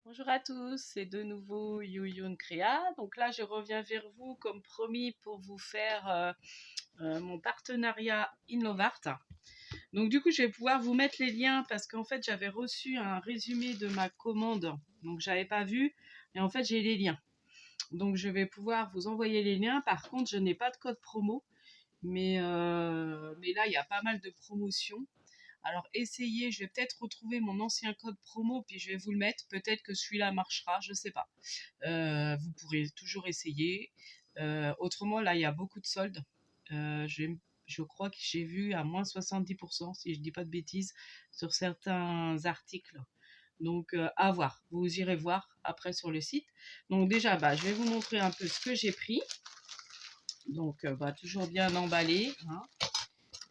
Bonjour à tous, c'est de nouveau Youyun Créa. Donc là, je reviens vers vous comme promis pour vous faire mon partenariat Innovart. Donc du coup, je vais pouvoir vous mettre les liens parce qu'en fait, j'avais reçu un résumé de ma commande. Donc j'avais pas vu et en fait, j'ai les liens. Donc je vais pouvoir vous envoyer les liens. Par contre, je n'ai pas de code promo. Mais là, il y a pas mal de promotions. Alors essayez, je vais peut-être retrouver mon ancien code promo, puis je vais vous le mettre. Peut-être que celui-là marchera, je ne sais pas. Vous pourrez toujours essayer. Autrement, là, il y a beaucoup de soldes. Je crois que j'ai vu à moins 70%, si je ne dis pas de bêtises, sur certains articles. Donc, à voir. Vous irez voir après sur le site. Donc déjà, je vais vous montrer un peu ce que j'ai pris. Donc, toujours bien emballé, hein.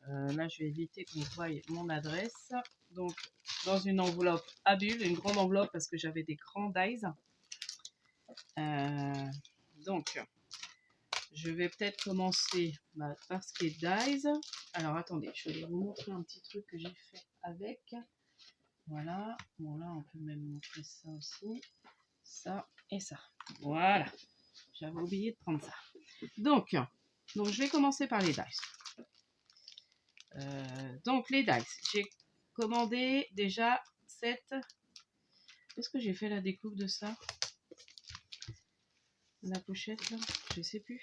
Là, je vais éviter qu'on voie mon adresse. Donc, dans une enveloppe à bulles, une grande enveloppe parce que j'avais des grands dies. Donc, je vais peut-être commencer par ce qui est dies. Alors, attendez, je vais vous montrer un petit truc que j'ai fait avec. Voilà. Bon, là, on peut même montrer ça aussi. Ça et ça. Voilà. J'avais oublié de prendre ça. Donc, je vais commencer par les dies. Donc les dice, j'ai commandé déjà 7. Est-ce que j'ai fait la découpe de ça? La pochette là? Je sais plus.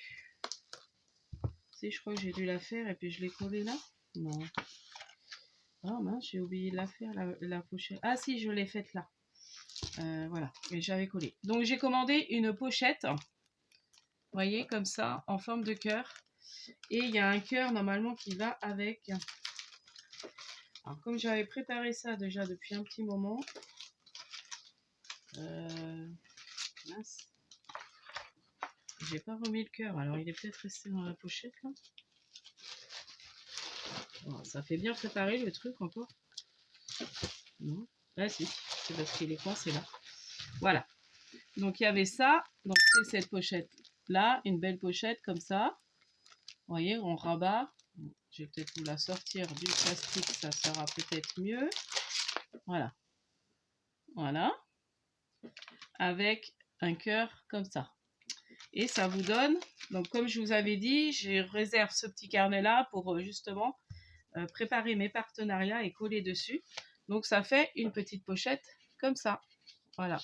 Si, je crois que j'ai dû la faire et puis je l'ai collée là. Non. Oh mince, j'ai oublié de la faire la pochette. Ah si, je l'ai faite là. Voilà, et j'avais collé. Donc j'ai commandé une pochette. Vous voyez, comme ça, en forme de cœur. Et il y a un cœur normalement qui va avec. Alors comme j'avais préparé ça déjà depuis un petit moment. Mince. J'ai pas remis le cœur, alors il est peut-être resté dans la pochette là. Oh, ça fait bien préparer le truc encore. Non. Ah si, c'est parce qu'il est coincé là. Voilà. Donc il y avait ça. Donc c'est cette pochette là, une belle pochette comme ça. Vous voyez, on rabat. Je vais peut-être vous la sortir du plastique, ça sera peut-être mieux. Voilà. Voilà. Avec un cœur comme ça. Et ça vous donne, donc comme je vous avais dit, je réserve ce petit carnet là pour justement préparer mes partenariats et coller dessus. Donc ça fait une petite pochette comme ça. Voilà.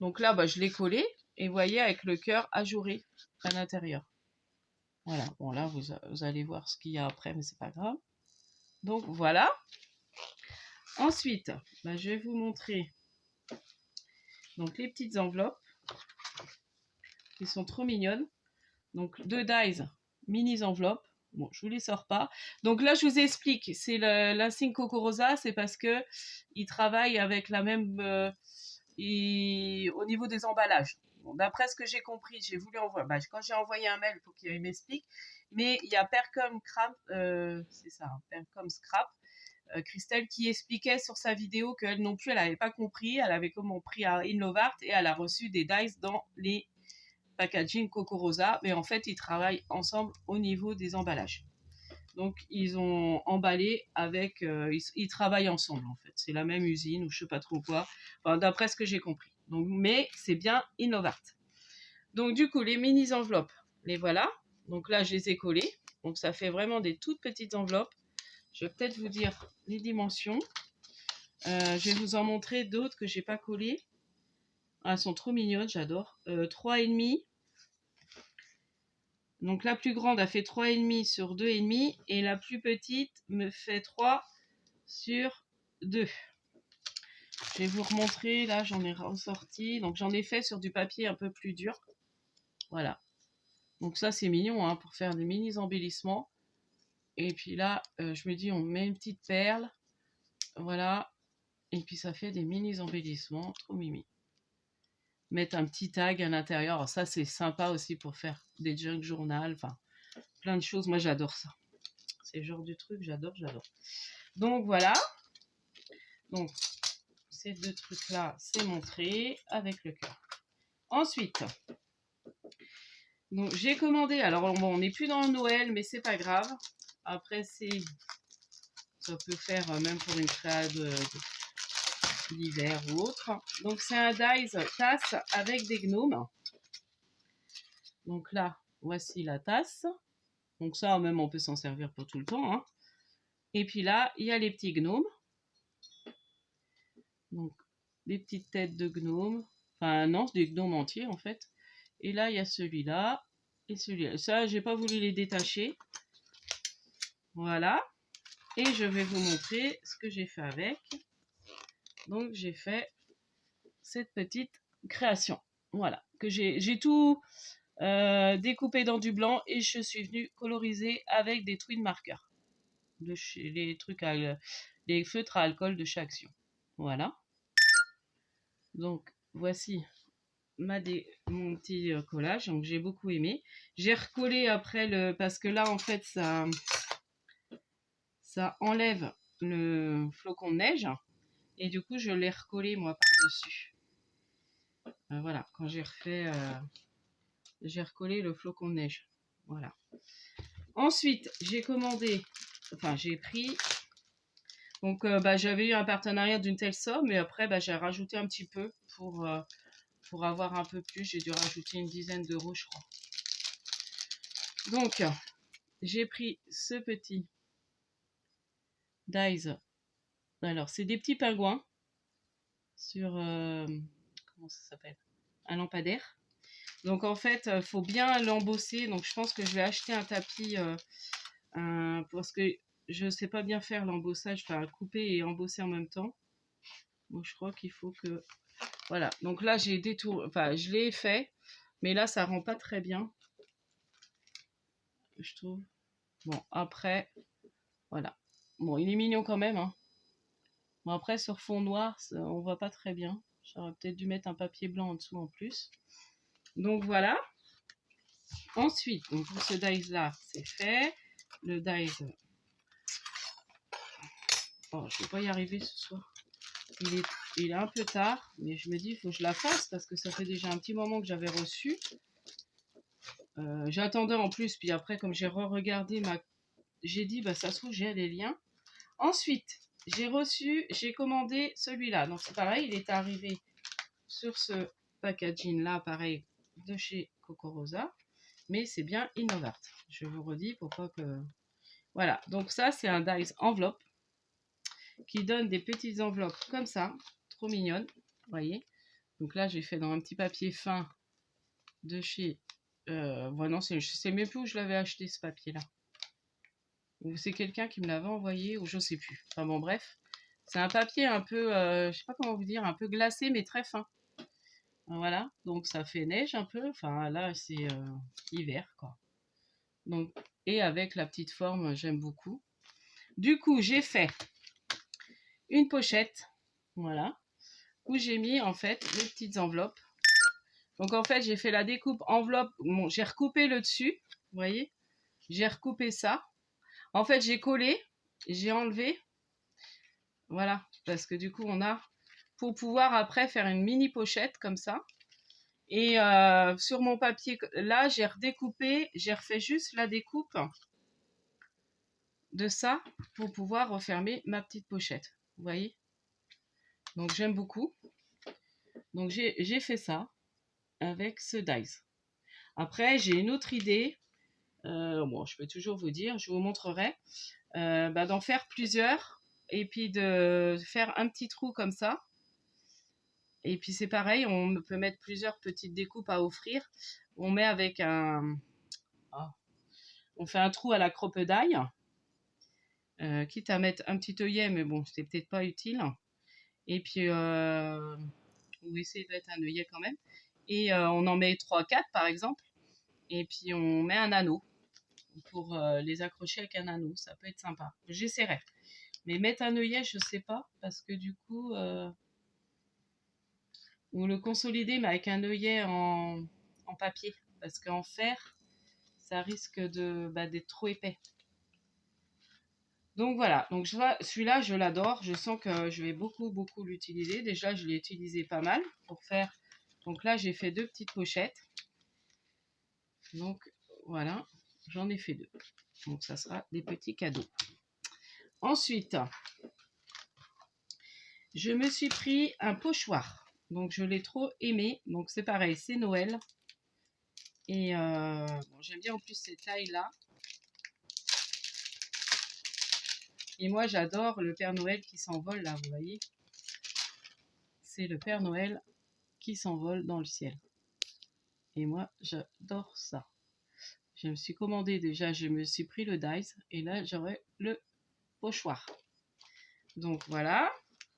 Donc là, je l'ai collé et vous voyez avec le cœur ajouré à l'intérieur. Voilà. Bon là, vous allez voir ce qu'il y a après, mais c'est pas grave. Donc voilà. Ensuite, je vais vous montrer donc les petites enveloppes qui sont trop mignonnes. Donc 2 dies mini enveloppes. Bon, je vous les sors pas. Donc là, je vous explique. C'est l'insigne Coco Rosa, c'est parce que il travaille avec la même au niveau des emballages. Bon, d'après ce que j'ai compris, j'ai voulu envoyer. Quand j'ai envoyé un mail pour qu'il m'explique, mais il y a Percom Scrap, c'est ça, Percom Scrap, Christelle qui expliquait sur sa vidéo qu'elle non plus, elle n'avait pas compris. Elle avait comment pris à Innovart et elle a reçu des dies dans les packaging Coco Rosa, mais en fait ils travaillent ensemble au niveau des emballages. Donc ils ont emballé avec, ils travaillent ensemble en fait. C'est la même usine ou je sais pas trop quoi. Enfin, d'après ce que j'ai compris. Donc, mais c'est bien Innovart. Donc du coup les mini enveloppes, les voilà. Donc là je les ai collées. Donc ça fait vraiment des toutes petites enveloppes. Je vais peut-être vous dire les dimensions. Je vais vous en montrer d'autres que j'ai pas collées. Ah, elles sont trop mignonnes, j'adore. 3,5. Donc la plus grande a fait 3,5 sur 2,5 et la plus petite me fait 3 sur 2. Je vais vous remontrer, là j'en ai ressorti, donc j'en ai fait sur du papier un peu plus dur. Voilà. Donc ça c'est mignon pour faire des mini embellissements. Et puis là, je me dis on met une petite perle. Voilà. Et puis ça fait des mini embellissements, trop mimi. Mettre un petit tag à l'intérieur, alors ça c'est sympa aussi pour faire des junk journal, enfin plein de choses, moi j'adore ça. C'est le genre du truc, j'adore. Donc voilà. Donc ces deux trucs là, c'est montré avec le cœur. Ensuite, donc j'ai commandé. Alors on n'est plus dans le Noël, mais c'est pas grave. Après ça peut faire même pour une créa d'hiver ou autre. Donc c'est un dies tasse avec des gnomes. Donc là, voici la tasse. Donc ça, même on peut s'en servir pour tout le temps, hein. Et puis là, il y a les petits gnomes. Donc des petites têtes de gnomes. Enfin non, c'est des gnomes entiers en fait. Et là, il y a celui-là et celui-là. Ça, j'ai pas voulu les détacher. Voilà. Et je vais vous montrer ce que j'ai fait avec. Donc j'ai fait cette petite création. Voilà. Que j'ai tout découpé dans du blanc et je suis venue coloriser avec des twin markers. Les trucs les feutres à alcool de chez Action. Voilà. Donc voici mon petit collage. Donc j'ai beaucoup aimé. J'ai recollé après parce que là en fait ça enlève le flocon de neige et du coup je l'ai recollé moi par dessus. Voilà, quand j'ai refait j'ai recollé le flocon de neige. Voilà. Ensuite j'ai pris. Donc j'avais eu un partenariat d'une telle somme et après j'ai rajouté un petit peu pour avoir un peu plus. J'ai dû rajouter une dizaine d'euros je crois. Donc j'ai pris ce petit dies. Alors c'est des petits pingouins sur comment ça s'appelle, un lampadaire. Donc en fait il faut bien l'embosser. Donc je pense que je vais acheter un tapis parce que je sais pas bien faire l'embossage, enfin couper et embosser en même temps. Donc je crois qu'il faut que voilà. Donc là j'ai je l'ai fait, mais là ça rend pas très bien, je trouve. Bon après voilà. Bon il est mignon quand même, hein. Bon après sur fond noir on voit pas très bien. J'aurais peut-être dû mettre un papier blanc en dessous en plus. Donc voilà. Ensuite donc pour ce dies là c'est fait. Le dies, oh je vais pas y arriver ce soir. Il est un peu tard, mais je me dis il faut que je la fasse parce que ça fait déjà un petit moment que j'avais reçu. J'attendais en plus, puis après comme j'ai re-regardé j'ai dit ça se trouve j'ai les liens. Ensuite j'ai commandé celui-là. Donc c'est pareil, il est arrivé sur ce packaging là, pareil de chez Coco Rosa, mais c'est bien Innovart. Je vous redis pour pas que voilà. Donc ça c'est un dies enveloppe qui donne des petites enveloppes comme ça, trop mignonnes, voyez. Donc là j'ai fait dans un petit papier fin de chez non, je sais même plus où je l'avais acheté ce papier là, ou c'est quelqu'un qui me l'avait envoyé, ou je sais plus. Enfin bon bref, c'est un papier un peu je sais pas comment vous dire, un peu glacé mais très fin. Voilà, donc ça fait neige un peu, enfin là c'est hiver quoi. Donc et avec la petite forme j'aime beaucoup. Du coup j'ai fait une pochette, voilà, où j'ai mis en fait les petites enveloppes. Donc en fait j'ai fait la découpe enveloppe, bon, j'ai recoupé le dessus, vous voyez, j'ai recoupé ça. En fait j'ai collé, j'ai enlevé, voilà, parce que du coup on a, pour pouvoir après faire une mini pochette comme ça. Et sur mon papier là j'ai redécoupé, j'ai refait juste la découpe de ça pour pouvoir refermer ma petite pochette, vous voyez. Donc j'aime beaucoup. Donc j'ai fait ça avec ce dies. Après j'ai une autre idée, bon je peux toujours vous dire, je vous montrerai, d'en faire plusieurs et puis de faire un petit trou comme ça. Et puis c'est pareil, on peut mettre plusieurs petites découpes à offrir. On met avec on fait un trou à la cropedaille, quitte à mettre un petit œillet, mais bon, c'est peut-être pas utile. Et puis, on va essayer de mettre un œillet quand même. Et on en met 3-4 par exemple. Et puis on met un anneau pour les accrocher avec un anneau. Ça peut être sympa. J'essaierai. Mais mettre un œillet, je sais pas, parce que du coup, ou le consolider, mais avec un œillet en papier. Parce qu'en fer, ça risque d'être trop épais. Donc voilà, donc celui-là je l'adore, je sens que je vais beaucoup l'utiliser. Déjà je l'ai utilisé pas mal pour faire, donc là j'ai fait 2 petites pochettes. Donc voilà, j'en ai fait 2. Donc ça sera des petits cadeaux. Ensuite, je me suis pris un pochoir. Donc je l'ai trop aimé. Donc c'est pareil, c'est Noël. Et bon, j'aime bien en plus ces tailles-là. Et moi j'adore le Père Noël qui s'envole là, vous voyez. C'est le Père Noël qui s'envole dans le ciel. Et moi j'adore ça. Je me suis commandé déjà, je me suis pris le dice. Et là j'aurai le pochoir. Donc voilà,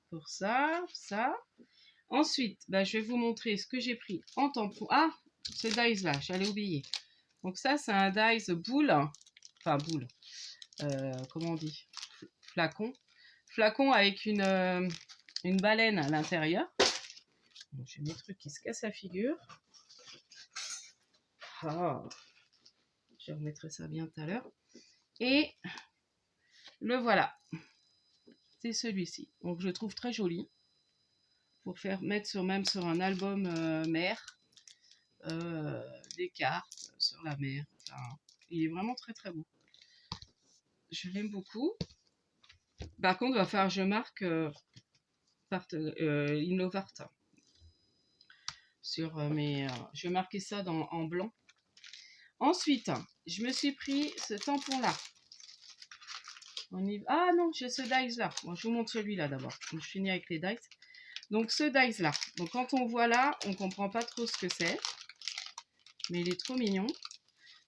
pour ça, ça. Ensuite, bah, je vais vous montrer ce que j'ai pris en tampon. Ah, ce dice là, j'allais oublier. Donc ça, c'est un dice boule. Enfin, boule. Comment on dit? Flacon. Flacon avec une baleine à l'intérieur. Bon, j'ai mes trucs qui se cassent la figure. Ah, je remettrai ça bien tout à l'heure. Et le voilà. C'est celui-ci. Donc je le trouve très joli. Pour mettre même sur un album mer. Des cartes sur la mer. Enfin, il est vraiment très très beau. Je l'aime beaucoup. Par contre, il va falloir que je marque Innovart sur mes. Je vais marquer ça en blanc. Ensuite, je me suis pris ce tampon-là. Ah non, j'ai ce dice-là. Bon, je vous montre celui-là d'abord. Je finis avec les dice. Donc ce dice-là. Donc quand on voit là, on comprend pas trop ce que c'est. Mais il est trop mignon.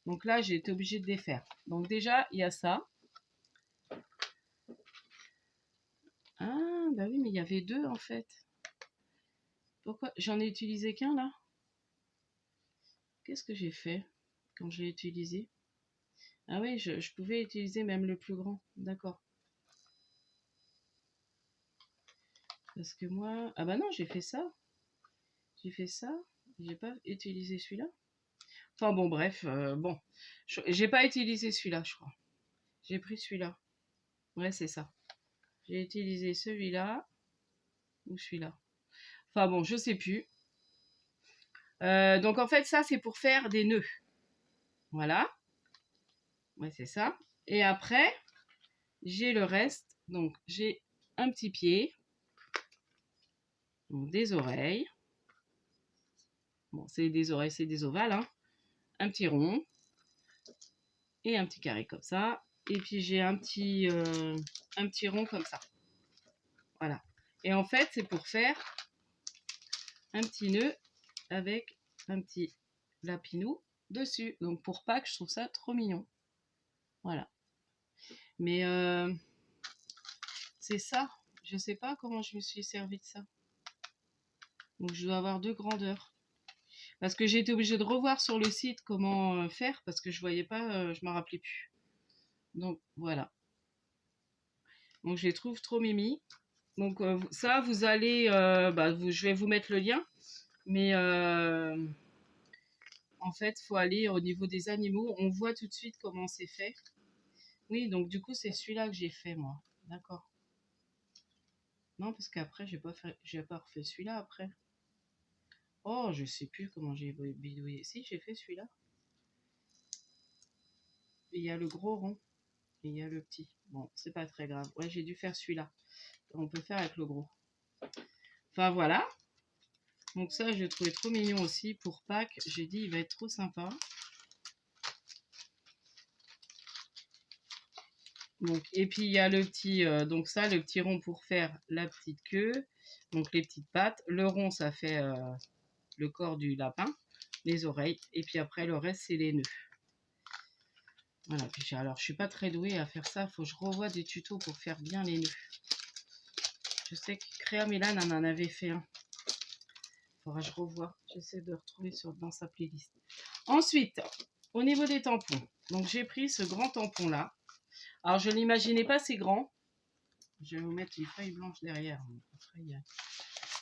Donc là, j'ai été obligée de défaire. Donc déjà, il y a ça. Ah, bah oui, mais il y avait deux en fait. Pourquoi? J'en ai utilisé qu'un là. Qu'est-ce que j'ai fait quand j'ai utilisé? Ah oui, je pouvais utiliser même le plus grand. D'accord. Parce que moi... Ah bah non, j'ai fait ça. J'ai fait ça. J'ai pas utilisé celui-là. Enfin bon, bref. Bon. J'ai pas utilisé celui-là, je crois. J'ai pris celui-là. Ouais, c'est ça. J'ai utilisé celui-là. Ou celui-là. Enfin bon, je sais plus. Donc en fait, ça, c'est pour faire des nœuds. Voilà. Ouais, c'est ça. Et après, j'ai le reste. Donc, j'ai un petit pied. Donc, des oreilles. Bon, c'est des oreilles, c'est des ovales. Hein. Un petit rond. Et un petit carré comme ça. Et puis, j'ai un petit rond comme ça. Voilà. Et en fait, c'est pour faire un petit nœud avec un petit lapinou dessus. Donc, pour Pâques, je trouve ça trop mignon. Voilà. Mais c'est ça. Je sais pas comment je me suis servi de ça. Donc, je dois avoir deux grandeurs. Parce que j'ai été obligée de revoir sur le site comment faire parce que je voyais pas, je m'en rappelais plus. Donc voilà. Donc je les trouve trop mimi. Donc ça, vous allez, je vais vous mettre le lien. Mais en fait, il faut aller au niveau des animaux. On voit tout de suite comment c'est fait. Oui, donc du coup, c'est celui-là que j'ai fait moi. D'accord. Non, parce qu'après, j'ai pas refait celui-là après. Oh, je sais plus comment j'ai bidouillé. Si, j'ai fait celui-là. Il y a le gros rond. Et il y a le petit. Bon, c'est pas très grave. Ouais, j'ai dû faire celui-là. On peut faire avec le gros. Enfin, voilà. Donc ça, je le trouvais trop mignon aussi pour Pâques. J'ai dit, il va être trop sympa. Donc, et puis, il y a le petit... donc ça, le petit rond pour faire la petite queue. Donc, les petites pattes. Le rond, ça fait le corps du lapin. Les oreilles. Et puis après, le reste, c'est les nœuds. Voilà. Puis, alors, je suis pas très douée à faire ça. Il faut que je revoie des tutos pour faire bien les nœuds. Je sais que Créa Mélan en avait fait un. Faudra que je revois. J'essaie de retrouver dans sa playlist. Ensuite, au niveau des tampons. Donc, j'ai pris ce grand tampon-là. Alors, je ne l'imaginais pas si grand. Je vais vous mettre une feuille blanche derrière.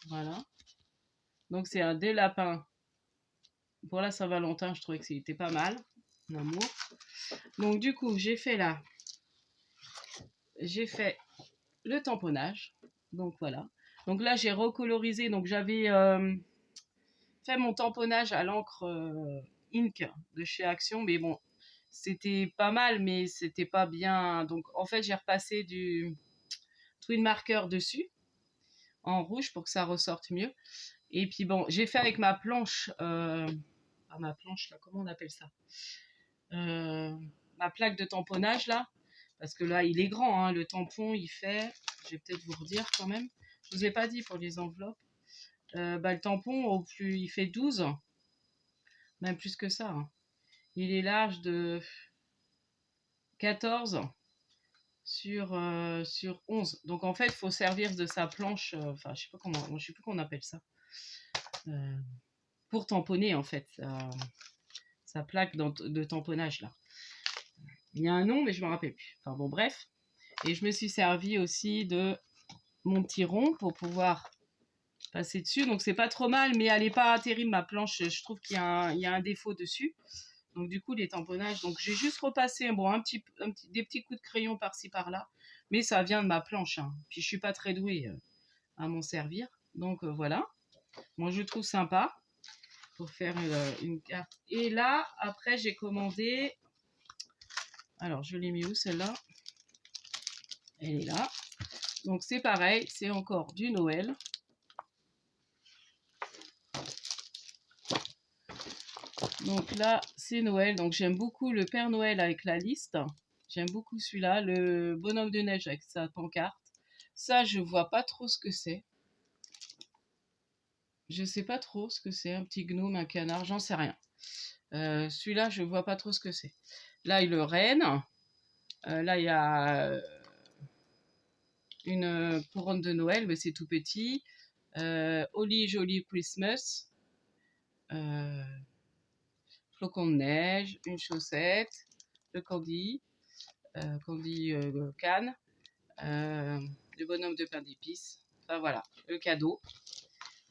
Voilà. Donc, c'est un des lapins. Pour la Saint-Valentin, je trouvais que c'était pas mal. L'amour. Donc, du coup, j'ai fait là. J'ai fait le tamponnage. Donc, voilà. Donc là, j'ai recolorisé. Donc, j'avais fait mon tamponnage à l'encre Ink de chez Action. Mais bon, c'était pas mal, mais c'était pas bien. Donc, en fait, j'ai repassé du Twin Marker dessus. en rouge pour que ça ressorte mieux. Et puis bon, j'ai fait avec ma planche, ma planche là, comment on appelle ça, ma plaque de tamponnage là, parce que là il est grand, hein, le tampon il fait, je vais peut-être vous redire quand même, je vous ai pas dit pour les enveloppes, le tampon au plus il fait 12, même plus que ça, hein. Il est large de 14 sur 11. Donc en fait, il faut servir de sa planche, enfin je sais pas comment, je sais plus comment on appelle ça, euh, pour tamponner en fait sa plaque de tamponnage là. Il y a un nom, mais je me rappelle plus. Enfin bon, bref. Et je me suis servi aussi de mon petit rond pour pouvoir passer dessus. Donc c'est pas trop mal, mais elle est pas terrible ma planche. Je trouve qu'il y a un défaut dessus. Donc du coup les tamponnages. Donc j'ai juste repassé bon des petits coups de crayon par-ci par-là, mais ça vient de ma planche. Hein. Puis je suis pas très douée à m'en servir. Donc voilà. Moi je trouve sympa pour faire une carte. Et là après j'ai commandé. Alors je l'ai mis où celle-là? Elle est là. Donc c'est pareil, c'est encore du Noël. Donc là, c'est Noël. Donc j'aime beaucoup le Père Noël avec la liste. J'aime beaucoup celui-là. Le bonhomme de neige avec sa pancarte. Ça, je vois pas trop ce que c'est. Je sais pas trop ce que c'est. Un petit gnome, un canard, j'en sais rien. Celui-là, je vois pas trop ce que c'est. Là, il y a le renne. Là, il y a une couronne de Noël, mais c'est tout petit. Holly Jolly Christmas. Flocon de neige, une chaussette, le candy, canne, le bonhomme de pain d'épices. Enfin voilà, le cadeau.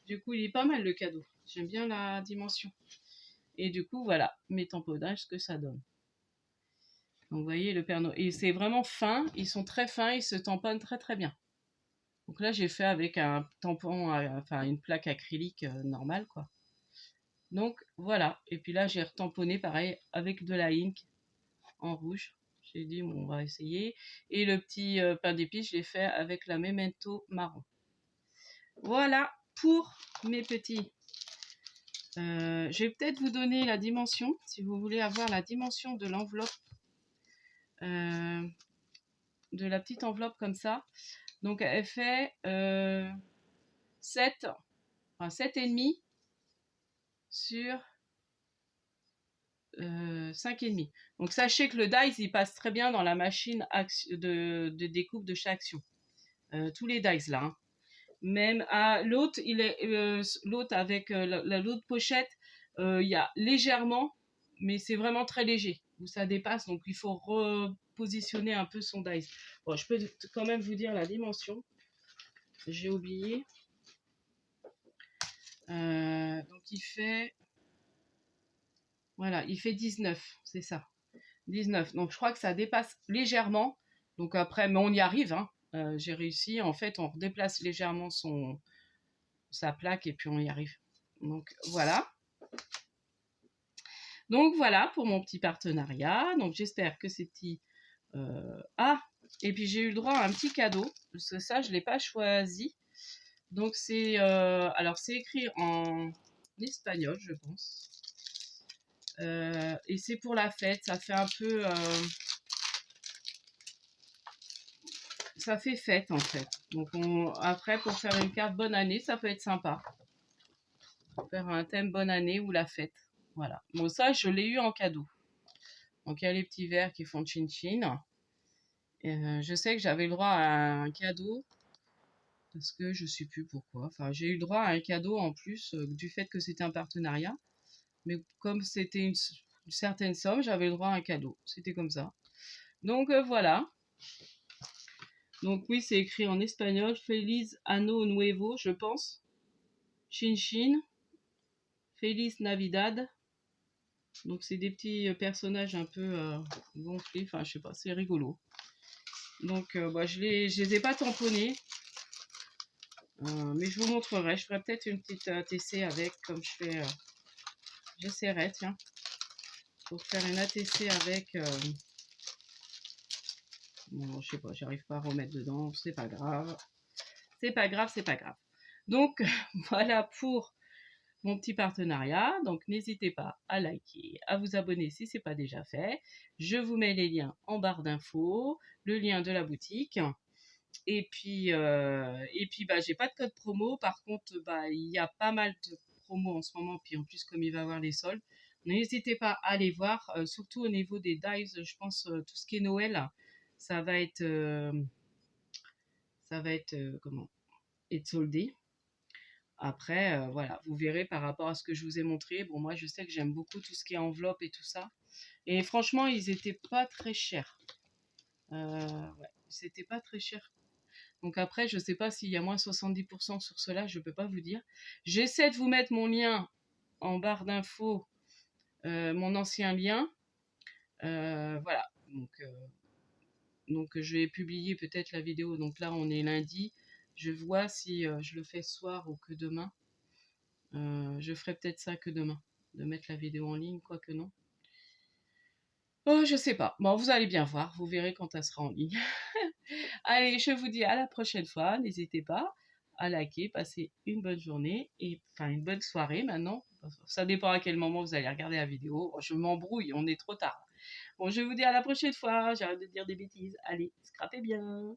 Du coup, il est pas mal le cadeau. J'aime bien la dimension. Et du coup, voilà, mes tamponnages, ce que ça donne. Donc vous voyez, le Père Noël. Et c'est vraiment fin, ils sont très fins, ils se tamponnent très très bien. Donc là, j'ai fait avec un tampon, enfin une plaque acrylique normale, quoi. Donc voilà. Et puis là, j'ai retamponné pareil avec de la ink en rouge. J'ai dit, bon, on va essayer. Et le petit pain d'épices, je l'ai fait avec la Memento marron. Voilà pour mes petits. Je vais peut-être vous donner la dimension, si vous voulez avoir la dimension de l'enveloppe, de la petite enveloppe comme ça. Donc elle fait 7, enfin 7,5 sur 5,5. Donc sachez que le dice, il passe très bien dans la machine de découpe de chez Action. Tous les dice là. Hein. Même à l'autre, l'autre avec l'autre pochette, il y a légèrement, mais c'est vraiment très léger, où ça dépasse, donc il faut repositionner un peu son dice. Bon, je peux quand même vous dire la dimension. J'ai oublié. Donc il fait, voilà, il fait 19, c'est ça. 19. Donc je crois que ça dépasse légèrement. Donc après, mais on y arrive. Hein. J'ai réussi. En fait, on redéplace légèrement sa plaque et puis on y arrive. Donc voilà. Donc voilà pour mon petit partenariat. Donc j'espère que ces petits... Ah, et puis j'ai eu le droit à un petit cadeau. Parce que ça, je ne l'ai pas choisi. Donc c'est... alors c'est écrit en espagnol, je pense. Et c'est pour la fête. Ça fait un peu... ça fait fête en fait. Donc après, pour faire une carte bonne année, ça peut être sympa. Faire un thème bonne année ou la fête. Voilà. Bon, ça, je l'ai eu en cadeau. Donc il y a les petits verres qui font chin-chin. Je sais que j'avais le droit à un cadeau parce que je sais plus pourquoi. Enfin, j'ai eu le droit à un cadeau en plus du fait que c'était un partenariat. Mais comme c'était une certaine somme, j'avais le droit à un cadeau. C'était comme ça. Donc voilà. Donc oui, c'est écrit en espagnol. Feliz Año Nuevo, je pense. Chin Chin. Feliz Navidad. Donc c'est des petits personnages un peu gonflés. Enfin, je sais pas, c'est rigolo. Donc je les ai pas tamponnés. Mais je vous montrerai. Je ferai peut-être une petite ATC avec, comme je fais. J'essaierai, tiens. Pour faire une ATC avec... bon, je sais pas, j'arrive pas à remettre dedans. C'est pas grave. C'est pas grave, c'est pas grave. Donc voilà pour mon petit partenariat. Donc n'hésitez pas à liker, à vous abonner si ce n'est pas déjà fait. Je vous mets les liens en barre d'infos, le lien de la boutique. Et puis bah, j'ai pas de code promo. Par contre, bah, il y a pas mal de promos en ce moment. Puis en plus, comme il va y avoir les soldes, n'hésitez pas à aller voir. Surtout au niveau des dives, je pense tout ce qui est Noël, ça va être, comment, être soldé. Après, voilà, vous verrez par rapport à ce que je vous ai montré. Bon, moi, je sais que j'aime beaucoup tout ce qui est enveloppe et tout ça. Et franchement, ils étaient pas très chers. Ouais, c'était pas très cher. Donc après, je sais pas s'il y a moins 70% sur cela, je peux pas vous dire. J'essaie de vous mettre mon lien en barre d'infos, mon ancien lien. Voilà. Donc je vais publier peut-être la vidéo. Donc là, on est lundi. Je vois si je le fais ce soir ou que demain. Je ferai peut-être ça que demain, de mettre la vidéo en ligne, quoique non. Oh, je sais pas. Bon, vous allez bien voir, vous verrez quand elle sera en ligne. Allez, je vous dis à la prochaine fois. N'hésitez pas à liker, passer une bonne journée et enfin une bonne soirée maintenant. Ça dépend à quel moment vous allez regarder la vidéo. Je m'embrouille, on est trop tard. Bon, je vous dis à la prochaine fois. J'arrête de dire des bêtises. Allez, scrapez bien.